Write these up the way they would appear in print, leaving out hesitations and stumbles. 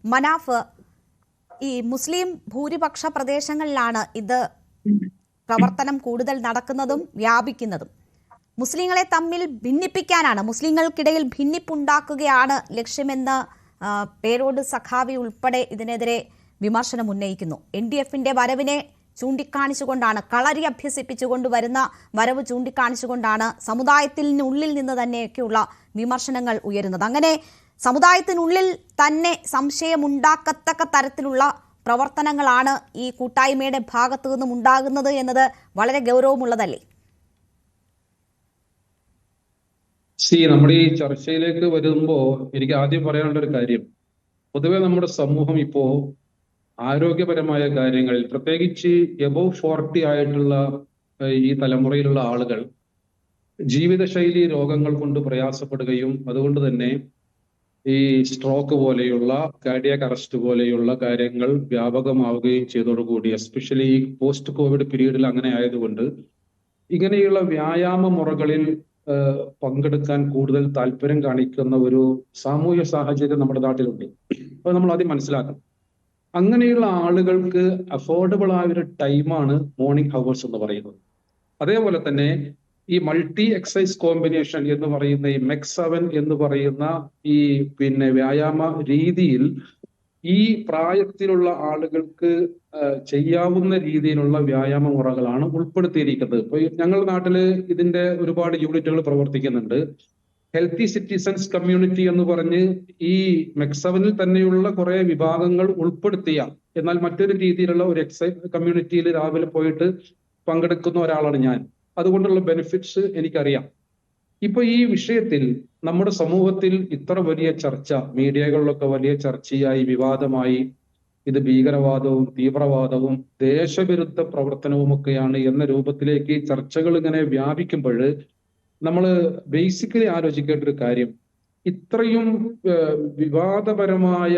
മനാഫ്, ഈ മുസ്ലിം ഭൂരിപക്ഷ പ്രദേശങ്ങളിലാണ് ഇത് പ്രവർത്തനം കൂടുതൽ നടക്കുന്നതും വ്യാപിക്കുന്നതും. മുസ്ലിങ്ങളെ തമ്മിൽ ഭിന്നിപ്പിക്കാനാണ്, മുസ്ലിങ്ങൾക്കിടയിൽ ഭിന്നിപ്പുണ്ടാക്കുകയാണ് ലക്ഷ്യമെന്ന് പേരോട് സഖാവി ഉൾപ്പെടെ ഇതിനെതിരെ വിമർശനം ഉന്നയിക്കുന്നു. NDF-ന്റെ വരവിനെ ചൂണ്ടിക്കാണിച്ചുകൊണ്ടാണ്, കളരി അഭ്യസിപ്പിച്ചുകൊണ്ട് വരുന്ന വരവ് ചൂണ്ടിക്കാണിച്ചുകൊണ്ടാണ് സമുദായത്തിനുള്ളിൽ നിന്ന് തന്നെയൊക്കെയുള്ള വിമർശനങ്ങൾ ഉയരുന്നത്. അങ്ങനെ സമുദായത്തിനുള്ളിൽ തന്നെ സംശയമുണ്ടാക്കത്തക്ക തരത്തിലുള്ള പ്രവർത്തനങ്ങളാണ് ഈ കൂട്ടായ്മയുടെ ഭാഗത്തു നിന്നും ഉണ്ടാകുന്നത് എന്നത് വളരെ ഗൗരവമുള്ളതല്ലേ? നമ്മുടെ ഈ ചർച്ചയിലേക്ക് വരുമ്പോൾ എനിക്ക് ആദ്യം പറയാനുള്ള ഒരു കാര്യം, പൊതുവെ നമ്മുടെ സമൂഹം ഇപ്പോ ആരോഗ്യപരമായ കാര്യങ്ങളിൽ, പ്രത്യേകിച്ച് എബോവ് 40 ആയിട്ടുള്ള ഈ തലമുറയിലുള്ള ആളുകൾ ജീവിതശൈലി രോഗങ്ങൾ കൊണ്ട് പ്രയാസപ്പെടുകയും അതുകൊണ്ട് തന്നെ ഈ സ്ട്രോക്ക് പോലെയുള്ള, കാർഡിയാക് അറസ്റ്റ് പോലെയുള്ള കാര്യങ്ങൾ വ്യാപകമാവുകയും ചെയ്തതോടുകൂടി, എസ്പെഷ്യലി ഈ പോസ്റ്റ് കോവിഡ് പീരീഡിൽ അങ്ങനെ ആയതുകൊണ്ട് ഇങ്ങനെയുള്ള വ്യായാമ മുറകളിൽ പങ്കെടുക്കാൻ കൂടുതൽ താല്പര്യം കാണിക്കുന്ന ഒരു സാമൂഹ്യ സാഹചര്യം നമ്മുടെ നാട്ടിലുണ്ട്. അത് നമ്മൾ ആദ്യം മനസ്സിലാക്കണം. അങ്ങനെയുള്ള ആളുകൾക്ക് അഫോർഡബിൾ ആയ ഒരു ടൈമാണ് മോർണിംഗ് ഹവേഴ്സ് എന്ന് പറയുന്നത്. അതേപോലെ തന്നെ ഈ മൾട്ടി എക്സസൈസ് കോമ്പിനേഷൻ എന്ന് പറയുന്ന ഈ MEX7 എന്ന് പറയുന്ന ഈ വ്യായാമ രീതിയിൽ ഈ പ്രായത്തിലുള്ള ആളുകൾക്ക് ചെയ്യാവുന്ന രീതിയിലുള്ള വ്യായാമ മുറകളാണ് ഉൾപ്പെടുത്തിയിരിക്കുന്നത്. ഇപ്പൊ ഞങ്ങളുടെ നാട്ടില് ഇതിന്റെ ഒരുപാട് യൂണിറ്റുകൾ പ്രവർത്തിക്കുന്നുണ്ട്. ഹെൽത്തി സിറ്റിസൺസ് കമ്മ്യൂണിറ്റി എന്ന് പറഞ്ഞ് ഈ MEX7-ൽ തന്നെയുള്ള കുറെ വിഭാഗങ്ങൾ ഉൾപ്പെടുത്തിയ, എന്നാൽ മറ്റൊരു രീതിയിലുള്ള ഒരു എക്സസൈസ് കമ്മ്യൂണിറ്റിയിൽ രാവിലെ പോയിട്ട് പങ്കെടുക്കുന്ന ഒരാളാണ് ഞാൻ. അതുകൊണ്ടുള്ള ബെനിഫിറ്റ്സ് എനിക്കറിയാം. ഇപ്പൊ ഈ വിഷയത്തിൽ നമ്മുടെ സമൂഹത്തിൽ ഇത്ര വലിയ ചർച്ച, മീഡിയകളിലൊക്കെ വലിയ ചർച്ചയായി, വിവാദമായി, ഇത് ഭീകരവാദവും തീവ്രവാദവും ദേശവിരുദ്ധ പ്രവർത്തനവുമൊക്കെയാണ് എന്ന രൂപത്തിലേക്ക് ചർച്ചകൾ ഇങ്ങനെ വ്യാപിക്കുമ്പോൾ നമ്മൾ ബേസിക്കലി ആലോചിക്കേണ്ട ഒരു കാര്യം, ഇത്രയും വിവാദപരമായ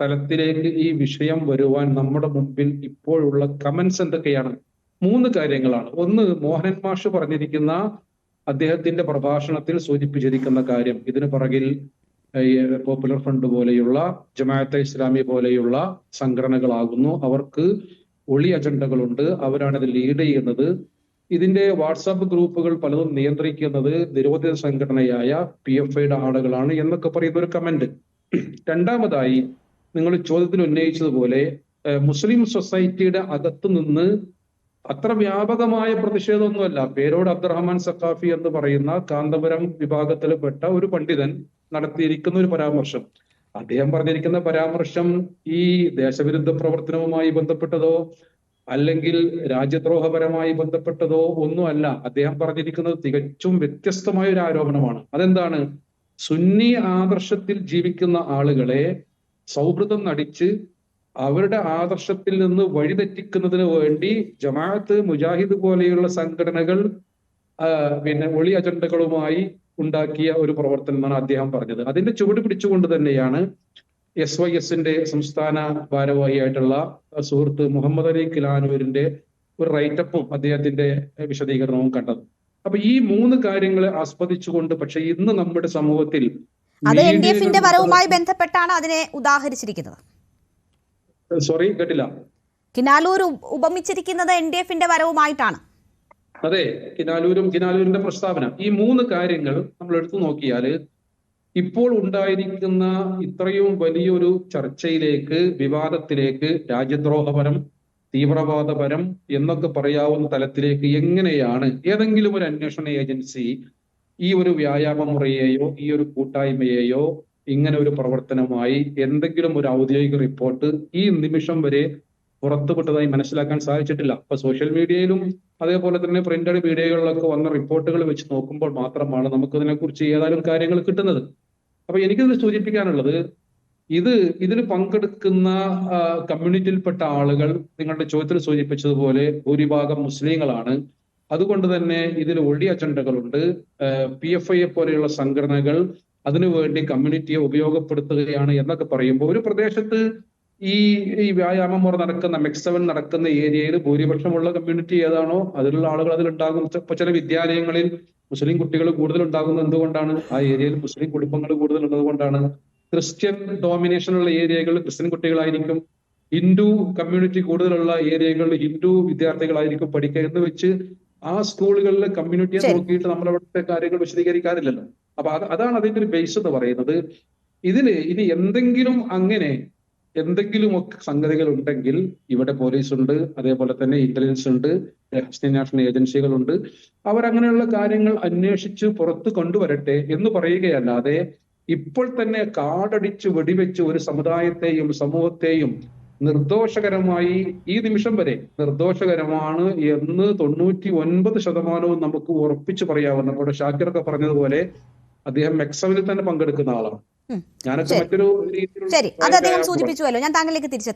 തലത്തിലേക്ക് ഈ വിഷയം വരുവാൻ നമ്മുടെ മുമ്പിൽ ഇപ്പോഴുള്ള കമന്റ്സ് എന്തൊക്കെയാണ്? 3 കാര്യങ്ങളാണ്. ഒന്ന്, മോഹനൻ മാഷ് പറഞ്ഞിരിക്കുന്ന, അദ്ദേഹത്തിന്റെ പ്രഭാഷണത്തിൽ സൂചിപ്പിച്ചിരിക്കുന്ന കാര്യം, ഇതിന് പിറകിൽ പോപ്പുലർ ഫ്രണ്ട് പോലെയുള്ള, ജമാഅത്തെ ഇസ്ലാമി പോലെയുള്ള സംഘടനകളാകുന്നു, അവർക്ക് ഒളി അജണ്ടകളുണ്ട്, അവരാണ് ഇത് ലീഡ് ചെയ്യുന്നത്, ഇതിന്റെ വാട്സാപ്പ് ഗ്രൂപ്പുകൾ പലതും നിയന്ത്രിക്കുന്നത് നിരോധിത സംഘടനയായ PFIയുടെ ആളുകളാണ് എന്നൊക്കെ പറയുന്ന ഒരു കമന്റ്. രണ്ടാമതായി, നിങ്ങൾ ചോദ്യത്തിൽ ഉന്നയിച്ചതുപോലെ മുസ്ലിം സൊസൈറ്റിയുടെ അകത്ത് നിന്ന് അത്ര വ്യാപകമായ പ്രതിഷേധമൊന്നുമല്ല. പേരോട് അബ്ദുറഹ്മാൻ സഖാഫി എന്ന് പറയുന്ന കാന്തപുരം വിഭാഗത്തിൽപ്പെട്ട ഒരു പണ്ഡിതൻ നടത്തിയിരിക്കുന്ന ഒരു പരാമർശം, അദ്ദേഹം പറഞ്ഞിരിക്കുന്ന പരാമർശം ഈ ദേശവിരുദ്ധ പ്രവർത്തനവുമായി ബന്ധപ്പെട്ടതോ അല്ലെങ്കിൽ രാജ്യദ്രോഹപരമായി ബന്ധപ്പെട്ടതോ ഒന്നുമല്ല. അദ്ദേഹം പറഞ്ഞിരിക്കുന്നത് തികച്ചും വ്യത്യസ്തമായ ഒരു ആരോപണമാണ്. അതെന്താണ്? സുന്നി ആദർശത്തിൽ ജീവിക്കുന്ന ആളുകളെ സൗഹൃദം നടിച്ച് അവരുടെ ആദർശത്തിൽ നിന്ന് വഴിതെറ്റിക്കുന്നതിന് വേണ്ടി ജമാഅത്ത്, മുജാഹിദ് പോലെയുള്ള സംഘടനകൾ ഒളി അജണ്ടകളുമായി ഉണ്ടാക്കിയ ഒരു പ്രവർത്തനം എന്നാണ് അദ്ദേഹം പറഞ്ഞത്. അതിന്റെ ചുവട് പിടിച്ചുകൊണ്ട് തന്നെയാണ് SYSന്റെ സംസ്ഥാന ഭാരവാഹിയായിട്ടുള്ള സുഹൃത്ത് മുഹമ്മദ് അലി കിലാനൂരിന്റെ ഒരു റൈറ്റപ്പും അദ്ദേഹത്തിന്റെ വിശദീകരണവും കണ്ടത്. അപ്പൊ ഈ 3 കാര്യങ്ങളെ ആസ്പദിച്ചുകൊണ്ട്, പക്ഷെ ഇന്ന് നമ്മുടെ സമൂഹത്തിൽ അത് NDF-ന്റെ വരവുമായി ബന്ധപ്പെട്ടാണ് അതിനെ ഉദാഹരിച്ചിരിക്കുന്നത്. സോറി, കേട്ടില്ല. കിനാലൂർ ഉപമിച്ചിരിക്കുന്നത് NDF-ന്റെ വരവുമായിട്ടാണ്. അതെ, കിനാലൂരിന്റെ പ്രസ്താവന, ഈ 3 കാര്യങ്ങൾ നമ്മൾ എടുത്തു നോക്കിയാല് ഇപ്പോൾ ഉണ്ടായിരിക്കുന്ന ഇത്രയും വലിയൊരു ചർച്ചയിലേക്ക്, വിവാദത്തിലേക്ക്, രാജ്യദ്രോഹപരം, തീവ്രവാദപരം എന്നൊക്കെ പറയാവുന്ന തലത്തിലേക്ക് എങ്ങനെയാണ് ഏതെങ്കിലും ഒരു അന്വേഷണ ഏജൻസി ഈ ഒരു വ്യായാമ മുറയെയോ ഈ ഒരു കൂട്ടായ്മയെയോ ഇങ്ങനെ ഒരു പ്രവർത്തനമായി എന്തെങ്കിലും ഒരു ഔദ്യോഗിക റിപ്പോർട്ട് ഈ നിമിഷം വരെ പുറത്തുവിട്ടതായി മനസ്സിലാക്കാൻ സാധിച്ചിട്ടില്ല. അപ്പൊ സോഷ്യൽ മീഡിയയിലും അതേപോലെ തന്നെ പ്രിന്റഡ് മീഡിയകളിലൊക്കെ വന്ന റിപ്പോർട്ടുകൾ വെച്ച് നോക്കുമ്പോൾ മാത്രമാണ് നമുക്കതിനെ കുറിച്ച് ഏതാനും കാര്യങ്ങൾ കിട്ടുന്നത്. അപ്പൊ എനിക്കിത് സൂചിപ്പിക്കാനുള്ളത്, ഇതിൽ പങ്കെടുക്കുന്ന കമ്മ്യൂണിറ്റിയിൽപ്പെട്ട ആളുകൾ നിങ്ങളുടെ ചോദ്യത്തിൽ സൂചിപ്പിച്ചതുപോലെ ഭൂരിഭാഗം മുസ്ലിങ്ങളാണ്. അതുകൊണ്ട് തന്നെ ഇതിൽ ഒളി അജണ്ടകളുണ്ട്. PFI പോലെയുള്ള സംഘടനകൾ അതിനുവേണ്ടി കമ്മ്യൂണിറ്റിയെ ഉപയോഗപ്പെടുത്തുകയാണ് എന്നൊക്കെ പറയുമ്പോൾ, ഒരു പ്രദേശത്ത് ഈ വ്യായാമ മുറ നടക്കുന്ന MEX7 നടക്കുന്ന ഏരിയയിൽ ഭൂരിപക്ഷമുള്ള കമ്മ്യൂണിറ്റി ഏതാണോ അതിലുള്ള ആളുകൾ അതിലുണ്ടാകും. ഇപ്പൊ ചില വിദ്യാലയങ്ങളിൽ മുസ്ലിം കുട്ടികൾ കൂടുതൽ ഉണ്ടാകുന്നത് എന്തുകൊണ്ടാണ്? ആ ഏരിയയിൽ മുസ്ലിം കുടുംബങ്ങൾ കൂടുതൽ ഉള്ളത് കൊണ്ടാണ്. ക്രിസ്ത്യൻ ഡോമിനേഷനുള്ള ഏരിയകളിൽ ക്രിസ്ത്യൻ കുട്ടികളായിരിക്കും, ഹിന്ദു കമ്മ്യൂണിറ്റി കൂടുതലുള്ള ഏരിയകളിൽ ഹിന്ദു വിദ്യാർത്ഥികളായിരിക്കും പഠിക്കുക എന്ന് വെച്ച് ആ സ്കൂളുകളിലെ കമ്മ്യൂണിറ്റിയെ നോക്കിയിട്ട് നമ്മൾ അവിടുത്തെ കാര്യങ്ങൾ വിശദീകരിക്കാറില്ലല്ലോ. അപ്പൊ അതാണ് അതിന്റെ ഒരു ബേസ് എന്ന് പറയുന്നത്. ഇതില് ഇനി എന്തെങ്കിലുമൊക്കെ സംഗതികൾ ഉണ്ടെങ്കിൽ ഇവിടെ പോലീസ് ഉണ്ട്, അതേപോലെ തന്നെ ഇന്റലിജൻസ് ഉണ്ട്, നാഷണൽ ഏജൻസികളുണ്ട്. അവരങ്ങനെയുള്ള കാര്യങ്ങൾ അന്വേഷിച്ച് പുറത്തു കൊണ്ടുവരട്ടെ എന്ന് പറയുകയല്ലാതെ ഇപ്പോൾ തന്നെ കാടടിച്ച് വെടിവെച്ച് ഒരു സമുദായത്തെയും സമൂഹത്തെയും നിർദോഷകരമായി ഈ നിമിഷം വരെ നിർദോഷകരമാണ് എന്ന് 99% നമുക്ക് ഉറപ്പിച്ചു പറയാവുന്ന. ഇവിടെ ഷാക്കിറൊക്കെ പറഞ്ഞതുപോലെ അദ്ദേഹം മെക്സവിൽ തന്നെ പങ്കെടുക്കുന്ന ആളാണ്. ഞാനൊക്കെ മറ്റൊരു ശരി, അത് അദ്ദേഹം സൂചിപ്പിച്ചുവല്ലോ. ഞാൻ താങ്കളിലേക്ക് തിരിച്ചെത്താം.